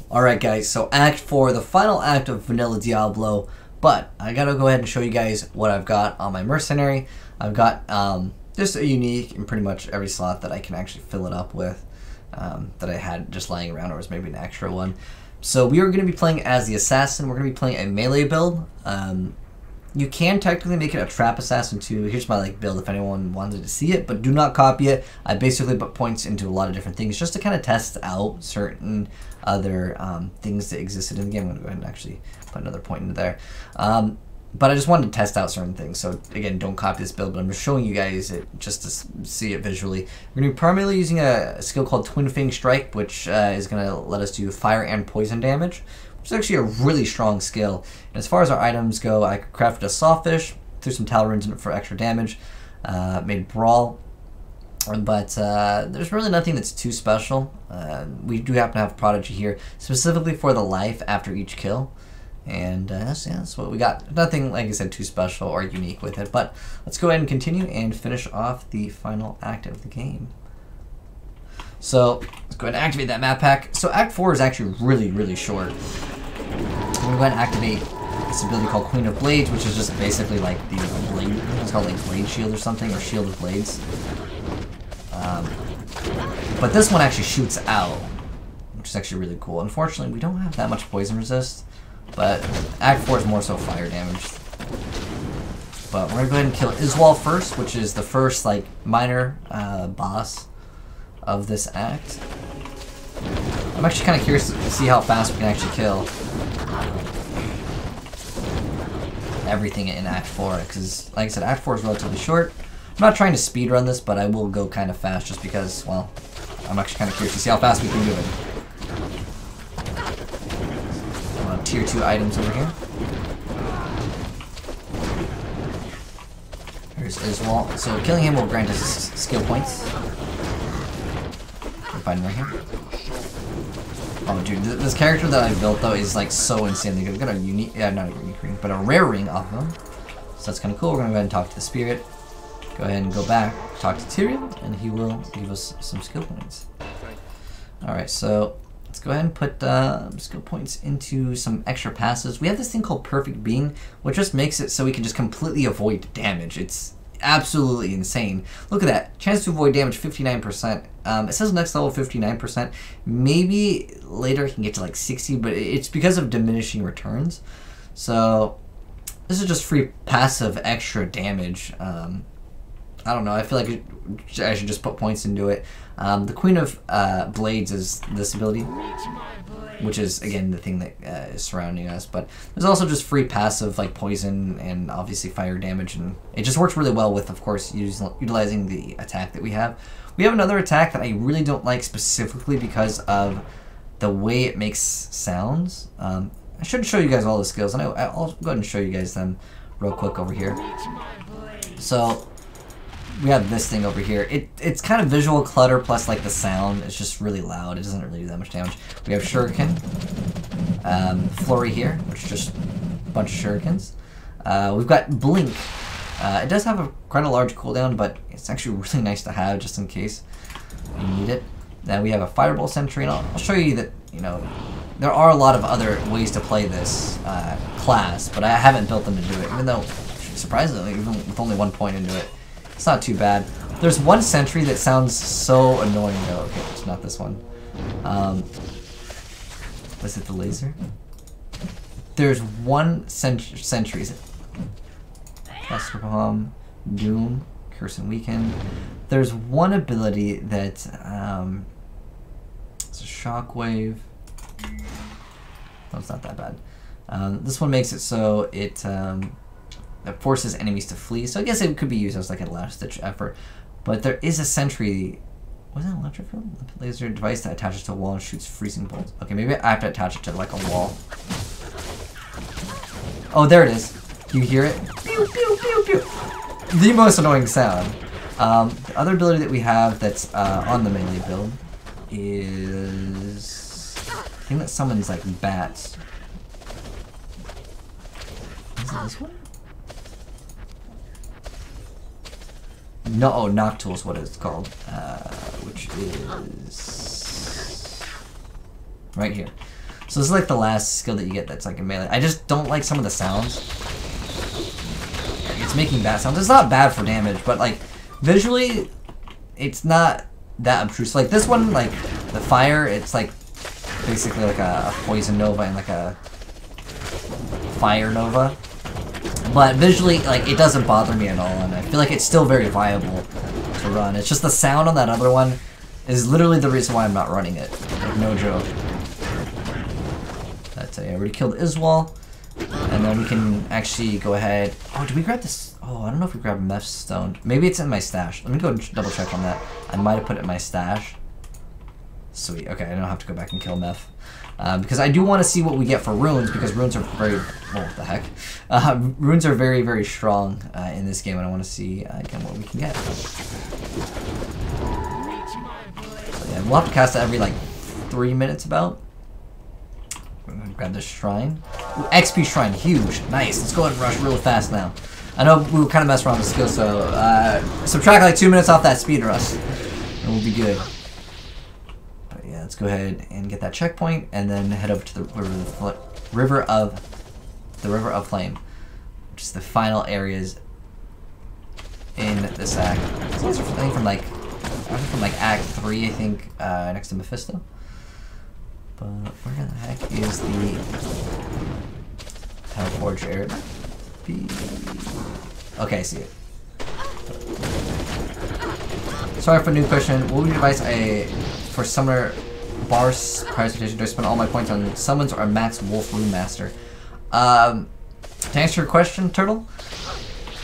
Alright guys, so Act 4, the final act of Vanilla Diablo, but I gotta go ahead and show you guys what I've got on my mercenary. I've got just a unique in pretty much every slot that I can actually fill it up with, that I had just lying around, or was maybe an extra one. So we are going to be playing as the assassin. We're going to be playing a melee build. You can technically make it a trap assassin too. Here's my build if anyone wanted to see it, but do not copy it. I basically put points into a lot of different things just to kind of test out certain other things that existed in the game. I'm going to go ahead and actually put another point into there. But I just wanted to test out certain things. So again, don't copy this build, but I'm just showing you guys it just to see it visually. We're going to be primarily using a skill called Twin Fang Strike, which is going to let us do fire and poison damage, which is actually a really strong skill. And as far as our items go, I crafted a Sawfish, threw some Tal Runes in it for extra damage, made Brawl, but there's really nothing that's too special. We do happen to have Prodigy here, specifically for the life after each kill. And that's what we got. Nothing, like I said, too special or unique with it. But let's go ahead and continue and finish off the final act of the game. So let's go ahead and activate that map pack. So Act 4 is actually really, really short. We're going to go ahead and activate this ability called Queen of Blades, which is just basically like the blade. It's called like Blade Shield or something, or Shield of Blades. But this one actually shoots out, which is actually really cool. Unfortunately, we don't have that much poison resist. But Act 4 is more so fire damage. But we're going to go ahead and kill Iswal first, which is the first minor boss of this act. I'm actually kind of curious to see how fast we can actually kill everything in Act 4, because like I said, Act 4 is relatively short. I'm not trying to speedrun this, but I will go kind of fast just because, well, I'm actually kind of curious to see how fast we can do it. Tier 2 items over here. Here's Iswal. So killing him will grant us skill points. We'll find him right here. Oh dude, this character that I built though is so insanely good. We've got a unique, not a unique ring, but a rare ring off of him. So that's kind of cool. We're gonna go ahead and talk to the spirit. Go ahead and go back, talk to Tyrion, and he will give us some skill points. Alright, so let's go ahead and put skill points into some extra passes. We have this thing called Perfect Being, which just makes it so we can just completely avoid damage. It's absolutely insane. Look at that. Chance to avoid damage, 59%. It says next level 59%. Maybe later it can get to 60, but it's because of diminishing returns. So this is just free passive extra damage. I don't know. I feel like I should just put points into it. The Queen of Blades is this ability, which is, again, the thing that is surrounding us. But there's also just free passive, like poison and obviously fire damage. And it just works really well with, of course, utilizing the attack that we have. We have another attack that I really don't like specifically because of the way it makes sounds. I should show you guys all the skills, and I'll go ahead and show you guys them real quick over here. So we have this thing over here. It's kind of visual clutter plus the sound. It's just really loud. It doesn't really do that much damage. We have Shuriken, Flurry here, which is just a bunch of Shurikens. We've got Blink. It does have quite a large cooldown, but it's actually really nice to have just in case you need it. Then we have a Fireball Sentry, and I'll show you that there are a lot of other ways to play this class, but I haven't built them to do it. Even though surprisingly, even with only 1 point into it, it's not too bad. There's one sentry that sounds so annoying though. Okay, it's not this one. Was it the laser? There's one sentry. Is it Cluster Bomb, Doom, Curse and Weaken? There's one ability that it's a Shockwave. No, it's not that bad. This one makes it so it that forces enemies to flee. So I guess it could be used as a last-ditch effort. But there is a sentry. Was that electrifield? Laser device that attaches to a wall and shoots freezing bolts. Okay, maybe I have to attach it to a wall. Oh, there it is. Do you hear it? Pew, pew, pew, pew. The most annoying sound. The other ability that we have that's on the melee build is I think that summons bats. Is it this one? No, oh, Noctool is what it's called, which is right here. So this is like the last skill that you get that's like a melee. I just don't like some of the sounds. Like, it's making bad sounds. It's not bad for damage, but like visually, it's not that obtrusive. Like this one, like the fire, it's like basically like a poison nova and like a fire nova. But visually, like it doesn't bother me at all, and I feel like it's still very viable to run. It's just the sound on that other one is literally the reason why I'm not running it. Like, no joke. That's I already killed Iswal, and then we can actually go ahead. Oh, did we grab this? Oh, I don't know if we grabbed Meth Stone. Maybe it's in my stash. Let me go and double check on that. I might have put it in my stash. Sweet. Okay, I don't have to go back and kill Meth. Because I do want to see what we get for runes, because runes are very, well, what the heck? Runes are very, very strong in this game, and I want to see, again, what we can get. So yeah, we'll have to cast it every, like, 3 minutes about. We're going to grab this shrine. Ooh, XP shrine, huge. Nice. Let's go ahead and rush real fast now. I know we were kind of messing around with skills, so subtract, like, 2 minutes off that speed rush, and we'll be good. Let's go ahead and get that checkpoint, and then head over to the River of Flame, which is the final areas in this act. So it's from like Act 3, I think, next to Mephisto. But where the heck is the Hellforge area? Okay, I see it. Sorry for the new question. What would you advise for summer bar prioritization? Do I spend all my points on summons or max Wolf Rune Master? To answer your question, Turtle,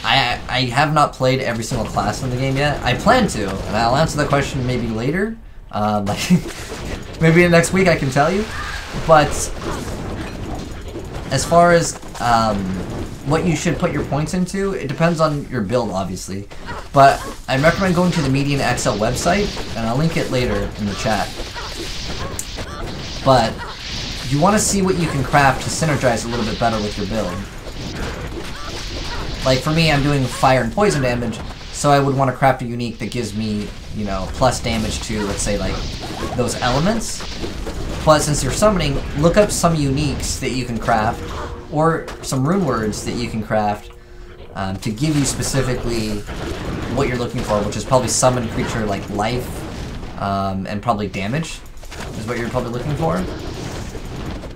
I have not played every single class in the game yet. I plan to, and I'll answer the question maybe later. Like maybe next week I can tell you. But as far as what you should put your points into, it depends on your build, obviously. But I recommend going to the Median XL website, and I'll link it later in the chat. But you want to see what you can craft to synergize a little bit better with your build. Like for me, I'm doing fire and poison damage, so I would want to craft a unique that gives me, you know, plus damage to, let's say, like, those elements. But since you're summoning, look up some uniques that you can craft, or some rune words that you can craft to give you specifically what you're looking for, which is probably summon creature like life and probably damage is what you're probably looking for.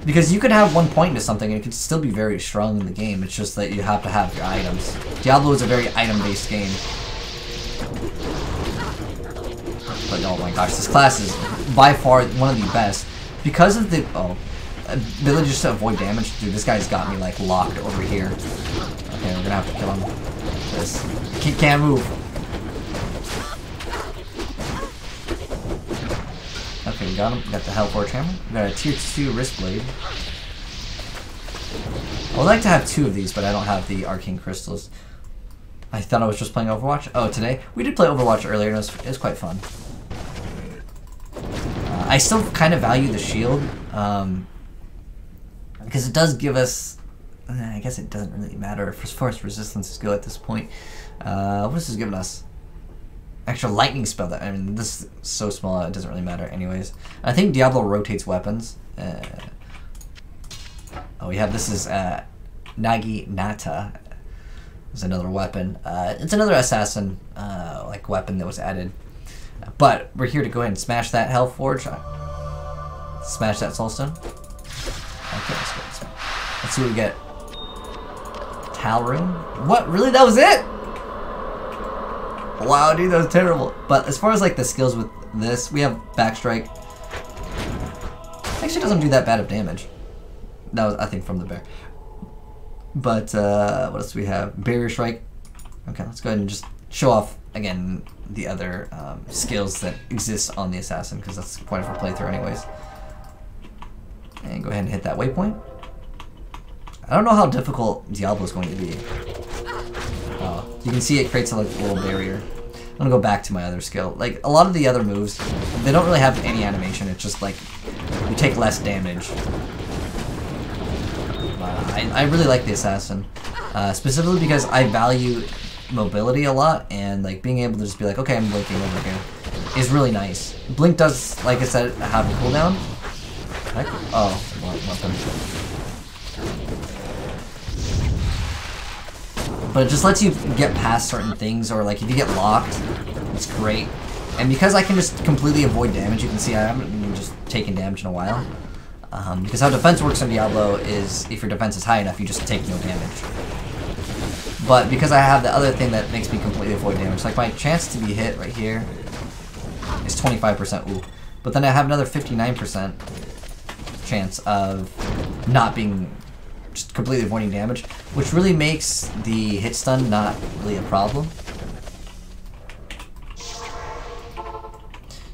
Because you could have 1 point into something and it could still be very strong in the game. It's just that you have to have your items. Diablo is a very item-based game. But oh my gosh, this class is by far one of the best. Because of the ability just to avoid damage. Dude, this guy's got me like locked over here. Okay, we're gonna have to kill him. This can't move. Okay, we got him. We got the Hellforge Hammer. We got a tier 2 wrist blade. I would like to have 2 of these, but I don't have the arcane crystals. I thought I was just playing Overwatch. Oh, today? We did play Overwatch earlier, and it was quite fun. I still kind of value the shield, because it does give us... I guess it doesn't really matter as far as resistance is go at this point. What is this giving us? Extra lightning spell. That, I mean, this is so small, it doesn't really matter anyways. I think Diablo rotates weapons. Oh, we have, this is Nagi Nata. Is another weapon. It's another assassin like weapon that was added. But we're here to go ahead and smash that Hellforge. Smash that Soulstone. Okay, let's go. Let's see what we get. Talrune? What? Really? That was it? Wow, dude, that was terrible. But as far as like the skills with this, we have Backstrike. Actually doesn't do that bad of damage. That was, I think, from the bear. But what else do we have? Barrier Strike. Okay, let's go ahead and just show off again the other skills that exist on the assassin, because that's the point of our playthrough anyways. And go ahead and hit that waypoint. I don't know how difficult Diablo is going to be. You can see it creates a like, little barrier. I'm gonna go back to my other skill. Like a lot of the other moves, they don't really have any animation. It's just like you take less damage. I really like the assassin, specifically because I value mobility a lot, and like being able to just be like, okay, I'm blinking over here, is really nice. Blink does, like I said, have a cooldown, heck? Oh, weapon. But it just lets you get past certain things, or like if you get locked, it's great. And because I can just completely avoid damage, you can see I haven't even just taken damage in a while. Because how defense works in Diablo is if your defense is high enough, you just take no damage. But because I have the other thing that makes me completely avoid damage, like my chance to be hit right here is 25%. Ooh. But then I have another 59% chance of not being just completely avoiding damage, which really makes the hit stun not really a problem.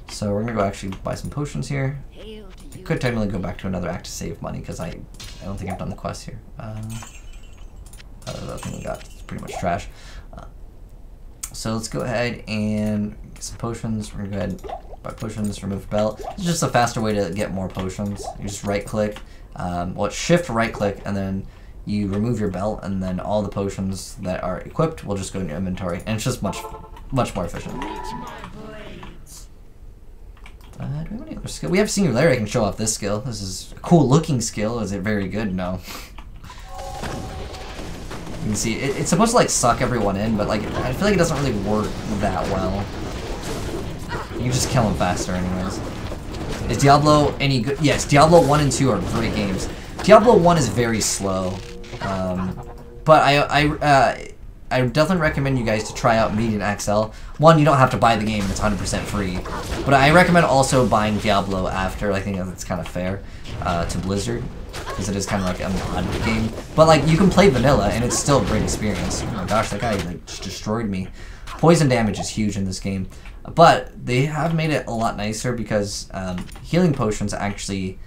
So we're gonna go actually buy some potions here. I could technically go back to another act to save money because I don't think I've done the quest here. The thing we got is pretty much trash. So let's go ahead and get some potions. We're gonna go ahead and buy potions, remove belt. It's just a faster way to get more potions. You just right click, well, shift right click, and then you remove your belt, and then all the potions that are equipped will just go in your inventory, and it's just much more efficient. Do we have any other skill? We have Singularity. I can show off this skill. This is a cool looking skill. Is it very good? No. You can see it's supposed to like suck everyone in, but like I feel like it doesn't really work that well. You just kill them faster anyways. Is Diablo any good? Yes, Diablo 1 and 2 are great games. Diablo 1 is very slow, but I definitely recommend you guys to try out Median XL. One, you don't have to buy the game, and it's 100% free. But I recommend also buying Diablo after. I think that's kind of fair to Blizzard, because it is kind of like a mod game. But like you can play vanilla, and it's still a great experience. Oh my gosh, that guy like just destroyed me. Poison damage is huge in this game, but they have made it a lot nicer because healing potions actually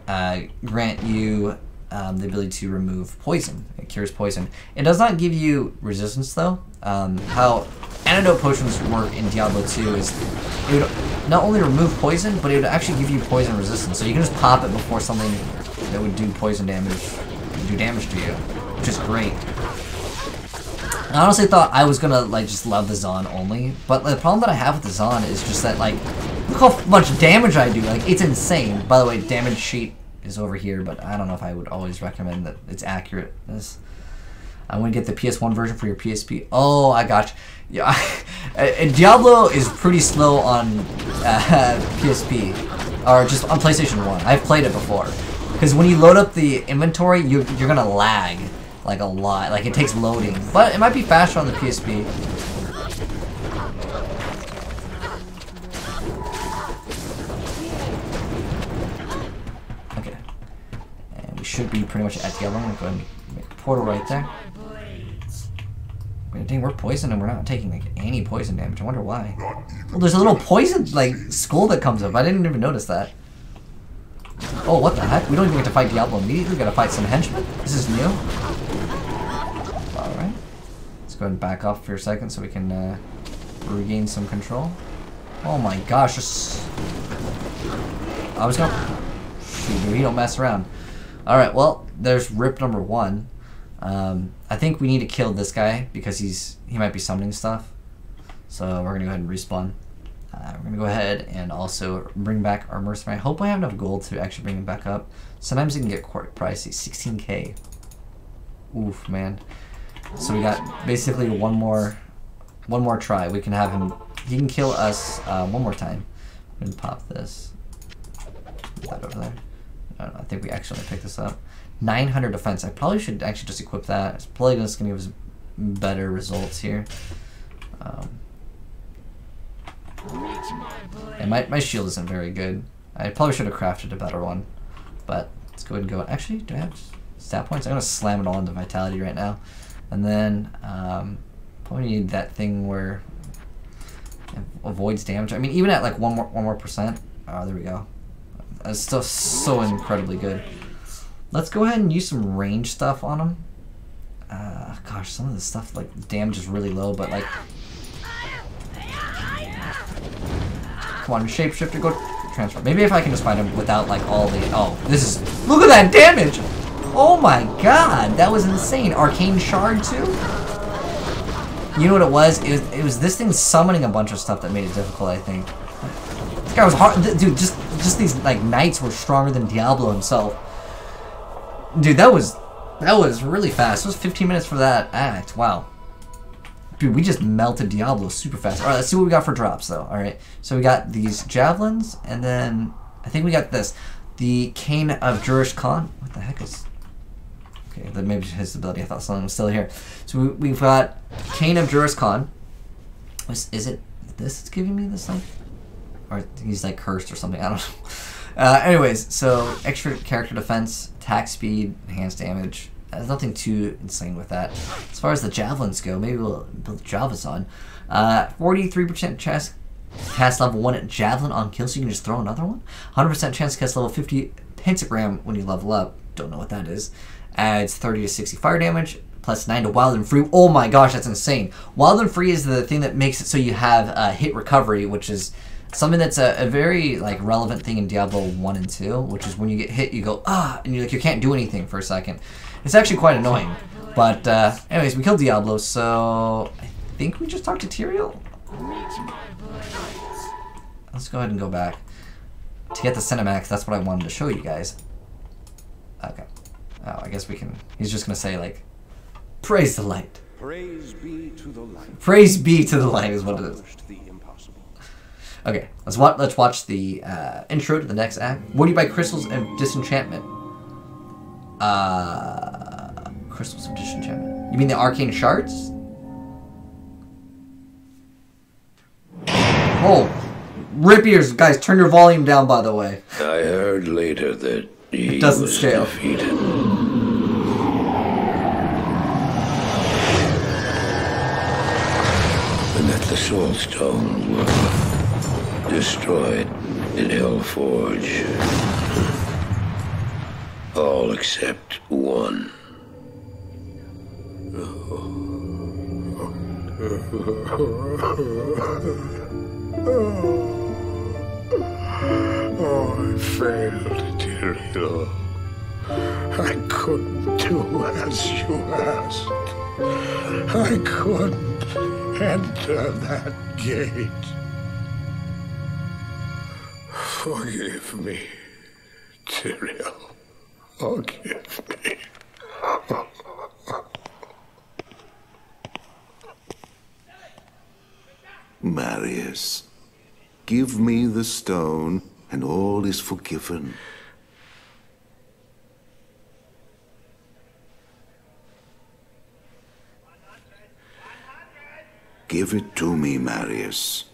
grant you the ability to remove poison. It cures poison. It does not give you resistance though. How antidote potions work in Diablo 2 is it would not only remove poison, but it would actually give you poison resistance. So you can just pop it before something that would do poison damage do damage to you, which is great. I honestly thought I was gonna like just love the Zon only, but the problem that I have with the Zon is just that like look how much damage I do. Like it's insane. By the way, damage sheet is over here, but I don't know if I would always recommend that it's accurate. I want to get the PS1 version for your PSP. Oh, I got you. Yeah, and Diablo is pretty slow on PSP, or just on PlayStation 1. I've played it before. Because when you load up the inventory, you're gonna lag like a lot. Like it takes loading, but it might be faster on the PSP. Okay, and we should be pretty much at Diablo. I'm gonna go ahead and make a portal right there. Dang, we're poisoned and we're not taking like any poison damage. I wonder why. Well, there's a little poison like skull that comes up. I didn't even notice that. Oh, what the heck? We don't even get to fight Diablo immediately. We gotta fight some henchmen. This is new. Alright. Let's go ahead and back off for a second so we can regain some control. Oh my gosh, just... I was gonna... Shoot, dude, he don't mess around. Alright, well, there's rip number 1. I think we need to kill this guy because he might be summoning stuff. So we're gonna go ahead and respawn. We're gonna go ahead and also bring back our mercenary. I hope I have enough gold to actually bring him back up. Sometimes it can get quite pricey. 16k. Oof, man. So we got basically one more try. We can have him. He can kill us one more time. I'm gonna pop this. Put that over there. I don't know. I think we actually picked this up. 900 defense. I probably should actually just equip that. It's probably just gonna give us better results here. And my shield isn't very good. I probably should have crafted a better one. But let's go ahead and go. Actually, do I have stat points? I'm gonna slam it all into vitality right now. And then probably need that thing where it avoids damage. I mean, even at like one more percent. Oh, there we go. That's still so incredibly good. Let's go ahead and use some range stuff on him. Gosh, some of this stuff, like, damage is really low, but, like... Come on, shapeshifter, go transfer. Maybe if I can just find him without, like, all the... Oh, this is... Look at that damage! Oh my god, that was insane. Arcane Shard, too? You know what it was? It was this thing summoning a bunch of stuff that made it difficult, I think. This guy was hard... Dude, just just these like knights were stronger than Diablo himself. Dude, that was really fast. It was 15 minutes for that act. Wow. Dude, we just melted Diablo super fast. Alright, let's see what we got for drops, though. Alright, so we got these javelins, and then I think we got this. The Cane of Jurish Khan. What the heck is... Okay, that maybe his ability. I thought something was still here. So we've got Cane of Jurish Khan. Is it this that's giving me this, like... Or he's, like, cursed or something. I don't know. Anyways, so extra character defense, attack speed, enhanced damage. There's nothing too insane with that. As far as the javelins go, maybe we'll build Javis on. 43% chance cast level 1 javelin on kill, so you can just throw another one. 100% chance to cast level 50 pentagram when you level up. Don't know what that is. Adds 30 to 60 fire damage, plus 9 to wild and free. Oh my gosh, that's insane. Wild and free is the thing that makes it so you have hit recovery, which is something that's a very like relevant thing in Diablo 1 and 2, which is when you get hit, you go, ah, and you can't do anything for a second. It's actually quite annoying. But anyways, we killed Diablo, so I think we just talked to Tyrael. Let's go ahead and go back to get the Cinemax. That's what I wanted to show you guys. Okay. Oh, I guess we can. He's just gonna say like, praise the light. Praise be to the light. Praise be to the light is what it is. Okay, let's watch the intro to the next act. What do you buy? Crystals and Disenchantment. Crystals of Disenchantment. You mean the arcane shards? Oh, rip ears, guys! Turn your volume down. By the way, I heard later that he it doesn't was scale. defeated. And that the Soul Stones were destroyed in Hellforge. All except one. Oh, I failed, Yugioh. I couldn't do as you asked. I couldn't enter that gate. Forgive me, Tyrael. Forgive me. Marius, give me the stone, and all is forgiven. Give it to me, Marius.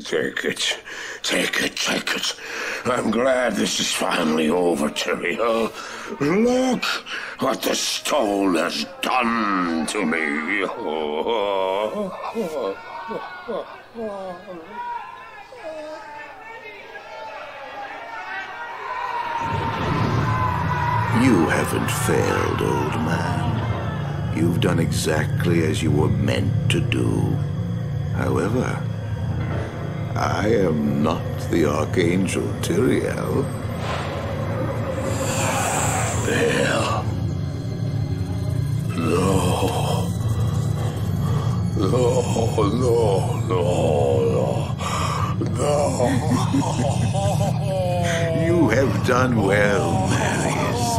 Take it. Take it, take it. I'm glad this is finally over, Tyrael. Look what the stone has done to me. You haven't failed, old man. You've done exactly as you were meant to do. However, I am not the Archangel Tyrael. There. No. No, no, no, no. You have done well, Marius.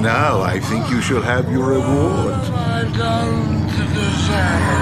Now I think you shall have your reward. I don't deserve.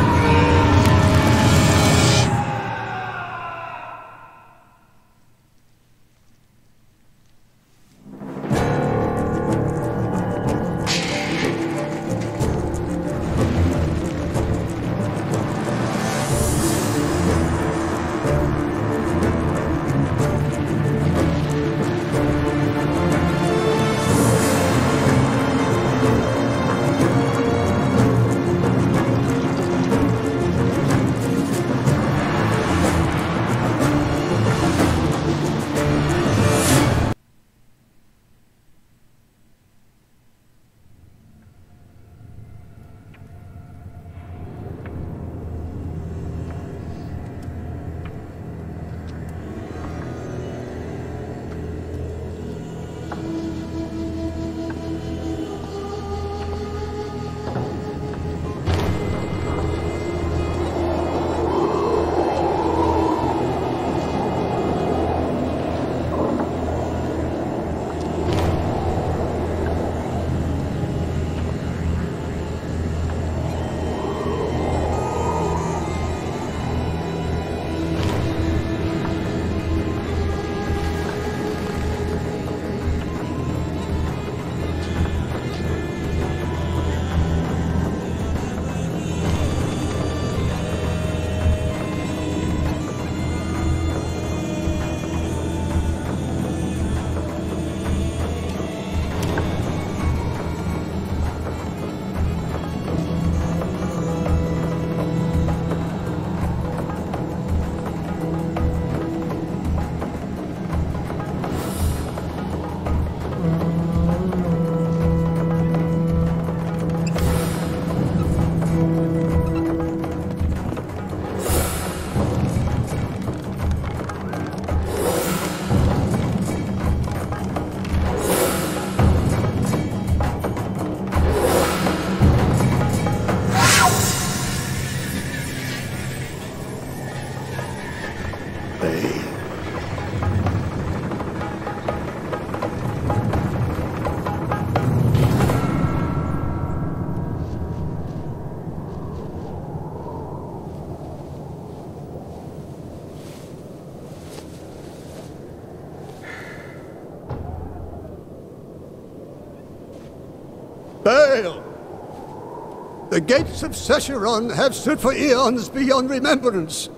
fail. The gates of Sescheron have stood for eons beyond remembrance,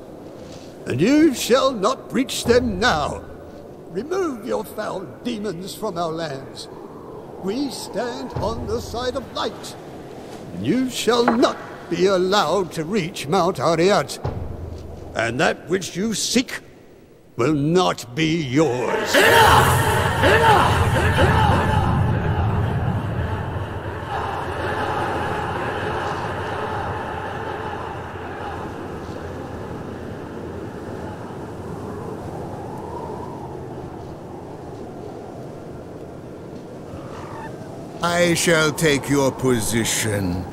and you shall not breach them now. Remove your foul demons from our lands. We stand on the side of light, and you shall not be allowed to reach Mount Ariat. And that which you seek will not be yours. Enough! Enough! I shall take your position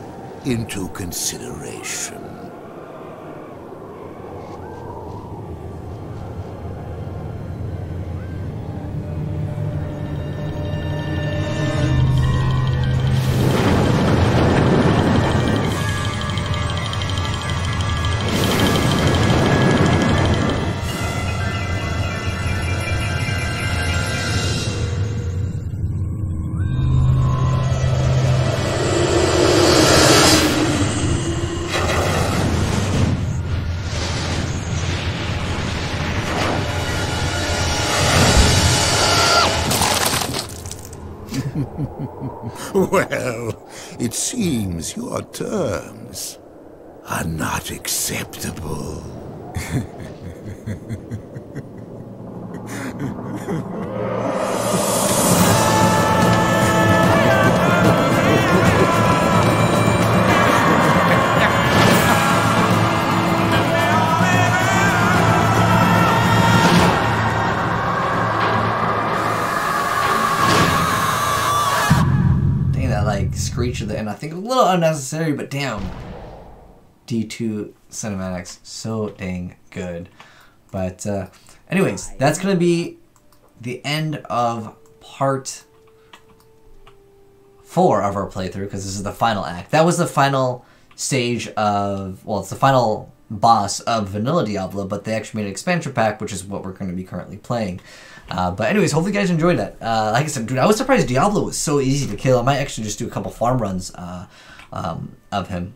into consideration. Well, it seems your terms are not acceptable. Screech at the end, I think a little unnecessary, but damn, D2 cinematics, so dang good. But anyways, that's gonna be the end of part 4 of our playthrough, because this is the final act. That was the final stage of, well, it's the final boss of vanilla Diablo, but they actually made an expansion pack, which is what we're going to be currently playing. But anyways, hopefully you guys enjoyed that. Like I said, dude, I was surprised Diablo was so easy to kill. I might actually just do a couple farm runs of him.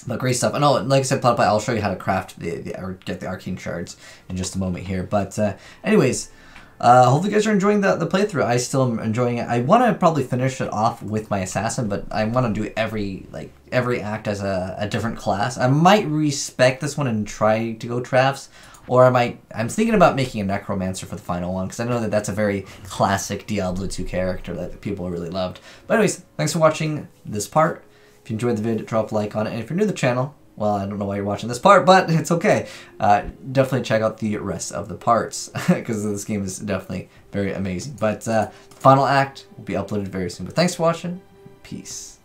But great stuff. And oh, like I said, PewDiePie, I'll show you how to craft or get the arcane shards in just a moment here. But anyways, hopefully you guys are enjoying the playthrough. I still am enjoying it. I want to probably finish it off with my assassin, but I want to do every act as a different class. I might respec this one and try to go Trafs, or I'm thinking about making a necromancer for the final one, because I know that that's a very classic Diablo 2 character that people really loved. But anyways, thanks for watching this part. If you enjoyed the video, drop a like on it. And if you're new to the channel, well, I don't know why you're watching this part, but it's okay. Definitely check out the rest of the parts, because this game is definitely very amazing. But final act will be uploaded very soon. But thanks for watching. Peace.